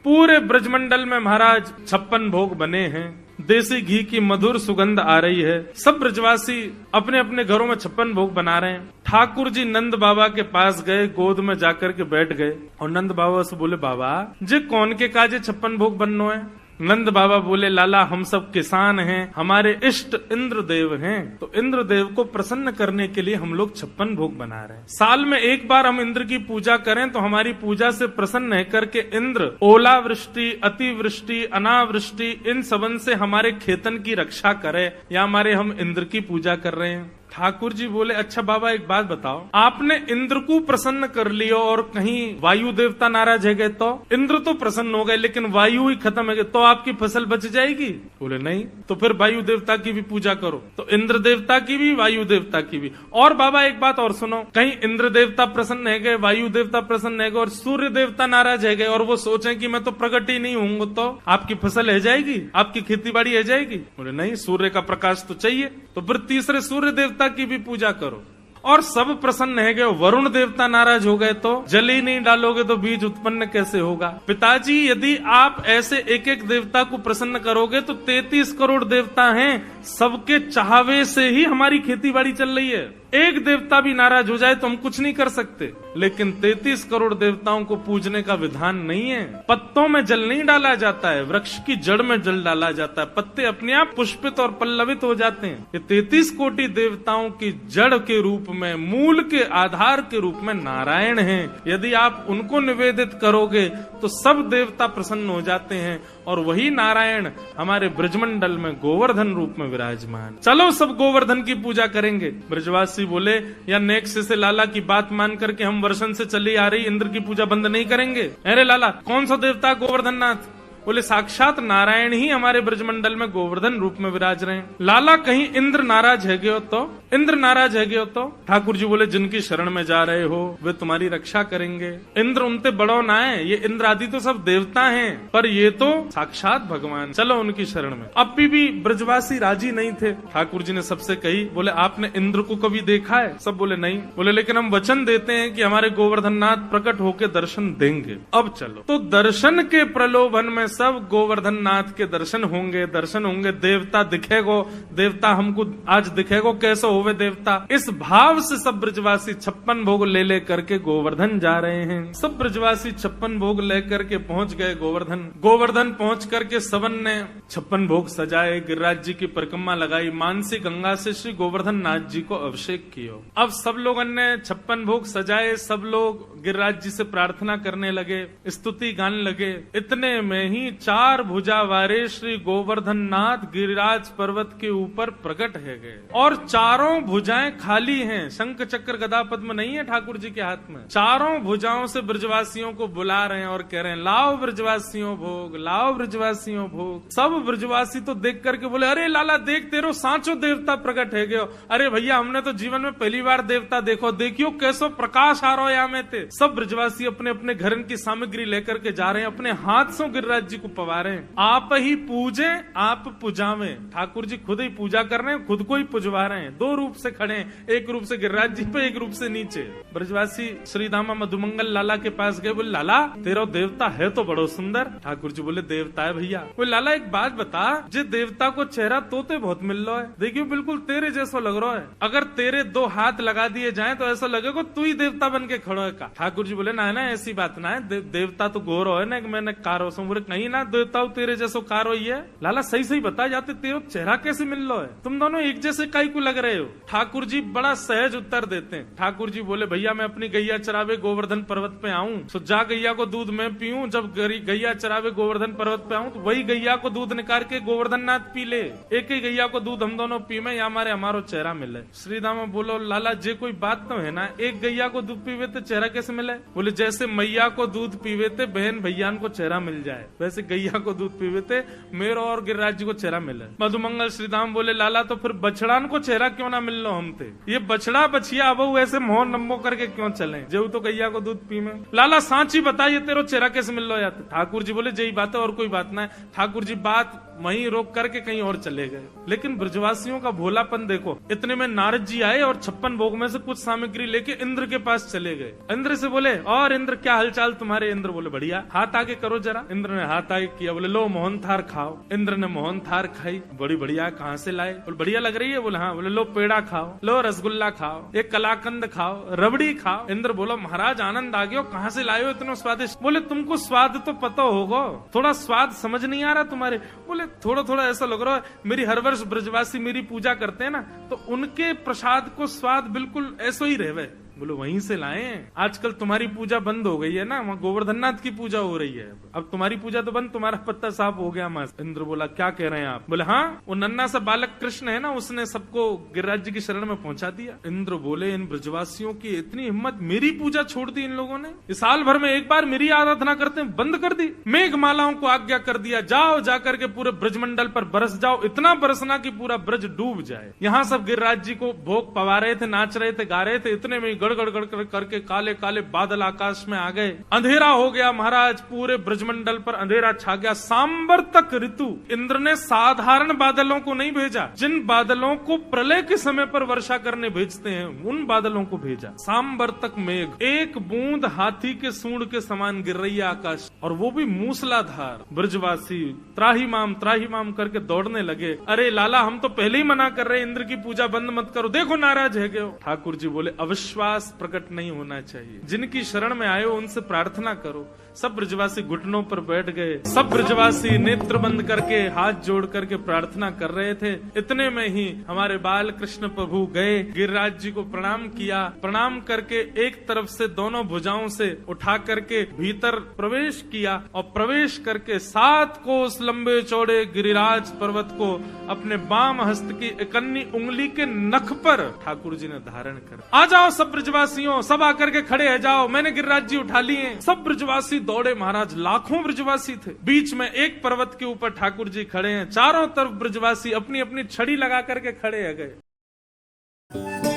पूरे ब्रजमंडल में महाराज 56 भोग बने हैं, देसी घी की मधुर सुगंध आ रही है। सब ब्रजवासी अपने अपने घरों में 56 भोग बना रहे हैं। ठाकुर जी नंद बाबा के पास गए, गोद में जाकर के बैठ गए और नंद बाबा से बोले, बाबा जे कौन के काजे 56 भोग बननो है? नंद बाबा बोले, लाला हम सब किसान हैं, हमारे इष्ट इंद्रदेव हैं, तो इंद्रदेव को प्रसन्न करने के लिए हम लोग 56 भोग बना रहे हैं। साल में एक बार हम इंद्र की पूजा करें तो हमारी पूजा से प्रसन्न है करके इंद्र ओलावृष्टि, अतिवृष्टि, अनावृष्टि इन सबन से हमारे खेतन की रक्षा करे, या हमारे हम इंद्र की पूजा कर रहे हैं। ठाकुर जी बोले, अच्छा बाबा एक बात बताओ, आपने इंद्र को प्रसन्न कर लियो और कहीं वायु देवता नाराज है गए तो? इंद्र तो प्रसन्न हो गए लेकिन वायु ही खत्म है गए तो आपकी फसल बच जाएगी? बोले नहीं। तो फिर वायु देवता की भी पूजा करो। तो इंद्र देवता की भी, वायु देवता की भी। और बाबा एक बात और सुनो, कहीं इंद्र देवता प्रसन्न है गए, वायु देवता प्रसन्न है गए और सूर्य देवता नाराज है गए और वो सोचे कि मैं तो प्रकट ही नहीं हूँ, तो आपकी फसल है जाएगी, आपकी खेती बाड़ी है जाएगी? बोले नहीं, सूर्य का प्रकाश तो चाहिए। तो फिर तीसरे सूर्य देवता की भी पूजा करो। और सब प्रसन्न है गए, वरुण देवता नाराज हो गए तो जल ही नहीं डालोगे तो बीज उत्पन्न कैसे होगा? पिताजी यदि आप ऐसे एक एक देवता को प्रसन्न करोगे तो 33 करोड़ देवता हैं, सबके चाहवे से ही हमारी खेती बाड़ी चल रही है। एक देवता भी नाराज हो जाए तो हम कुछ नहीं कर सकते, लेकिन 33 करोड़ देवताओं को पूजने का विधान नहीं है। पत्तों में जल नहीं डाला जाता है, वृक्ष की जड़ में जल डाला जाता है, पत्ते अपने आप पुष्पित और पल्लवित हो जाते हैं। ये 33 कोटि देवताओं की जड़ के रूप में, मूल के आधार के रूप में नारायण हैं। यदि आप उनको निवेदित करोगे तो सब देवता प्रसन्न हो जाते हैं और वही नारायण हमारे ब्रजमंडल में गोवर्धन रूप में विराजमान। चलो सब गोवर्धन की पूजा करेंगे। ब्रजवासी बोले, या नेक्स्ट से लाला की बात मान करके हम वर्षन से चली आ रही इंद्र की पूजा बंद नहीं करेंगे। अरे लाला कौन सा देवता गोवर्धन नाथ? बोले साक्षात नारायण ही हमारे ब्रजमंडल में गोवर्धन रूप में विराज रहे हैं। लाला कहीं इंद्र नाराज है गयो तो? इंद्र नाराज है गयो तो? ठाकुर जी बोले, जिनकी शरण में जा रहे हो वे तुम्हारी रक्षा करेंगे। इंद्र उनते बड़ो ना है, ये इंद्र आदि तो सब देवता हैं, पर ये तो साक्षात भगवान, चलो उनकी शरण में। अब भी ब्रजवासी राजी नहीं थे। ठाकुर जी ने सबसे कही, बोले आपने इंद्र को कभी देखा है? सब बोले नहीं। बोले लेकिन हम वचन देते हैं कि हमारे गोवर्धन नाथ प्रकट होकर दर्शन देंगे। अब चलो। तो दर्शन के प्रलोभन में सब गोवर्धन नाथ के दर्शन होंगे, दर्शन होंगे। देवता दिखेगो, देवता हमको आज दिखेगो, कैसे होवे देवता। इस भाव से सब ब्रजवासी 56 भोग ले करके गोवर्धन जा रहे हैं। सब ब्रजवासी 56 भोग लेकर के पहुंच गए गोवर्धन। गोवर्धन पहुंच करके सबन ने 56 भोग सजाए, गिरिराज जी की परिक्रमा लगाई, मानसी गंगा से श्री गोवर्धन नाथ जी को अभिषेक किया। अब सब लोगों ने 56 भोग सजाए, सब लोग गिरिराज जी से प्रार्थना करने लगे, स्तुति गाने लगे। इतने में ही 4 भुजा वारे श्री गोवर्धन नाथ गिरिराज पर्वत के ऊपर प्रकट है गए और चारों भुजाएं खाली हैं। शंख चक्र गदा पद्म नहीं है ठाकुर जी के हाथ में। चारों भुजाओं से ब्रजवासियों को बुला रहे हैं और कह रहे हैं, लाओ ब्रजवासियों भोग, लाओ ब्रजवासियों भोग। सब ब्रजवासी तो देख करके बोले, अरे लाला देख तेरो सांचो देवता प्रकट है गयो। अरे भैया हमने तो जीवन में पहली बार देवता देखो, देखियो कैसो प्रकाश आ रहा है यहाँ में। सब ब्रजवासी अपने अपने घर की सामग्री लेकर के जा रहे हैं, अपने हाथ से गिरिराज जी को पवारे हैं। आप ही पूजे आप पुजावे। ठाकुर जी खुद ही पूजा कर रहे हैं, खुद को ही पुजवा रहे हैं। 2 रूप से खड़े हैं, एक रूप से गिरिराज जी पे, एक रूप से नीचे। ब्रजवासी श्रीधामा मधुमंगल लाला के पास गए, बोले लाला तेरा देवता है तो बड़ो सुंदर। ठाकुर जी बोले देवता है भैया। बोले लाला एक बात बता, जे देवता को चेहरा तोते बहुत मिल रहा है, देखियो बिल्कुल तेरे जैसा लग रहा है। अगर तेरे 2 हाथ लगा दिए जाए तो ऐसा लगेगा तू ही देवता बन के खड़ो है का। ठाकुर जी बोले ना ऐसी बात ना है, देवता तो गोरो है ना, मैंने कारो सो। बोले कहीं ना देवता तेरे जैसो कारो ही है। लाला सही सही बता, जाते तेरे चेहरा कैसे मिल रहा है, तुम दोनों एक जैसे काई को लग रहे हो। ठाकुर जी बड़ा सहज उत्तर देते हैं। ठाकुर जी बोले भैया मैं अपनी गैया चरावे गोवर्धन पर्वत पे आऊं, तो जा गैया को दूध मैं पीऊं। जब गैया चरावे गोवर्धन पर्वत पे आऊं तो वही गैया को दूध निकाल के गोवर्धन नाथ पी ले। एक ही गैया को दूध हम दोनों पी में, हमारो चेहरा मिले। श्रीदामा बोलो लाला जे कोई बात तो है ना, एक गैया को दूध पीवे तो चेहरा कैसे मिले? बोले जैसे मैया को दूध पीवे थे बहन भैया को चेहरा मिल जाए, वैसे जैसे गैया को दूध पीवे थे, मेरो और गिरिराज जी को चेहरा मिला। मधुमंगल श्रीधाम बोले लाला तो फिर बछड़ान को चेहरा क्यों ना मिल लो हम थे, ये बछड़ा बछिया अब ऐसे मोह नंबो करके क्यों चले, जो तो गैया को दूध पी में। लाला सांची बताइए तेरो चेहरा कैसे मिल लो जाते। ठाकुर जी बोले यही बात है और कोई बात ना है। ठाकुर जी बात वहीं रोक करके कहीं और चले गए। लेकिन ब्रजवासियों का भोलापन देखो, इतने में नारद जी आए और 56 भोग में से कुछ सामग्री लेके इंद्र के पास चले गए। इंद्र से बोले और इंद्र क्या हालचाल तुम्हारे। इंद्र बोले बढ़िया, हाथ आगे करो जरा। इंद्र ने हाथ आगे किया, बोले लो मोहन थार खाओ। इंद्र ने मोहन थार खाई, बड़ी बढ़िया, कहाँ से लाए, बोले बढ़िया लग रही है। बोले हाँ। बोले लो पेड़ा खाओ, लो रसगुल्ला खाओ, एक कलाकंद खाओ, रबड़ी खाओ। इंद्र बोलो महाराज आनंद आ गया, कहाँ से लाए हो इतना स्वादिष्ट। बोले तुमको स्वाद तो पता होगा, थोड़ा स्वाद समझ नहीं आ रहा तुम्हारे। बोले थोड़ा थोड़ा ऐसा लग रहा है, मेरी हर वर्ष ब्रजवासी मेरी पूजा करते हैं ना, तो उनके प्रसाद को स्वाद बिल्कुल ऐसा ही रहे। बोलो वहीं से लाए। आजकल तुम्हारी पूजा बंद हो गई है ना, वहाँ गोवर्धन नाथ की पूजा हो रही है, अब तुम्हारी पूजा तो बंद, तुम्हारा पत्ता साफ हो गया मस्त। इंद्र बोला क्या कह रहे हैं आप। बोले हाँ, वो नन्ना सा बालक कृष्ण है ना, उसने सबको गिरिराज जी की शरण में पहुंचा दिया। इंद्र बोले इन ब्रजवासियों की इतनी हिम्मत, मेरी पूजा छोड़ दी इन लोगों ने, इस साल भर में एक बार मेरी आराधना करते बंद कर दी। मेघमालाओं को आज्ञा कर दिया, जाओ जाकर के पूरे ब्रजमंडल पर बरस जाओ, इतना बरसना कि पूरा ब्रज डूब जाए। यहाँ सब गिरिराज जी को भोग पवा रहे थे, नाच रहे थे, गा रहे थे, इतने में गड़गड़ गड़गड़ करके काले काले बादल आकाश में आ गए। अंधेरा हो गया महाराज, पूरे ब्रजमंडल पर अंधेरा छा गया। सांबर्तक ऋतु, इंद्र ने साधारण बादलों को नहीं भेजा, जिन बादलों को प्रलय के समय पर वर्षा करने भेजते हैं उन बादलों को भेजा। सांबर्तक मेघ, एक बूंद हाथी के सूंड के समान गिर रही है आकाश, और वो भी मूसलाधार। ब्रजवासी त्राही माम करके दौड़ने लगे। अरे लाला हम तो पहले ही मना कर रहे, इंद्र की पूजा बंद मत करो, देखो नाराज है गए। ठाकुर जी बोले अविश्वास प्रकट नहीं होना चाहिए, जिनकी शरण में आए हो उनसे प्रार्थना करो। सब ब्रजवासी घुटनों पर बैठ गए, सब ब्रजवासी नेत्र बंद करके हाथ जोड़ करके प्रार्थना कर रहे थे। इतने में ही हमारे बाल कृष्ण प्रभु गए, गिरिराज जी को प्रणाम किया, प्रणाम करके एक तरफ से दोनों भुजाओं से उठा करके भीतर प्रवेश किया, और प्रवेश करके 7 कोस लंबे चौड़े गिरिराज पर्वत को अपने बाम हस्त की इकन्नी उंगली के नख पर ठाकुर जी ने धारण कर। आ जाओ सब ब्रजवासियों, सब आकर के खड़े है जाओ, मैंने गिरिराज जी उठा लिए। सब ब्रजवासी दौड़े महाराज, लाखों ब्रजवासी थे। बीच में एक पर्वत के ऊपर ठाकुर जी खड़े हैं, चारों तरफ ब्रजवासी अपनी अपनी छड़ी लगा करके खड़े है गए।